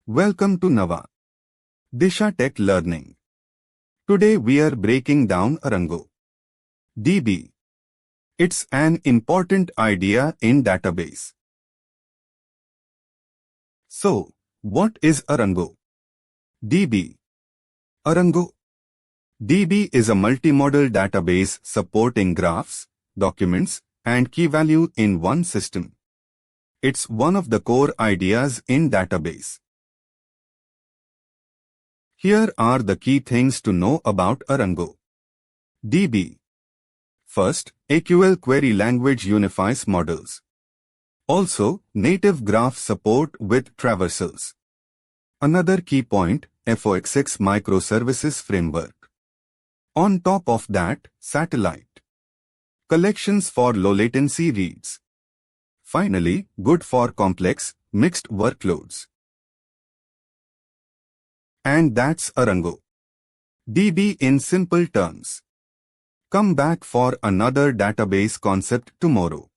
Welcome to Nava Disha Tech Learning. Today we are breaking down ArangoDB. It's an important idea in database. So, what is ArangoDB? ArangoDB is a multimodal database supporting graphs, documents, and key value in one system. It's one of the core ideas in database. Here are the key things to know about ArangoDB. First, SQL query language unifies models. Also, native graph support with traversals. Another key point, FOXX microservices framework. On top of that, satellite collections for low latency reads. Finally, good for complex, mixed workloads. And that's ArangoDB in simple terms. Come back for another database concept tomorrow.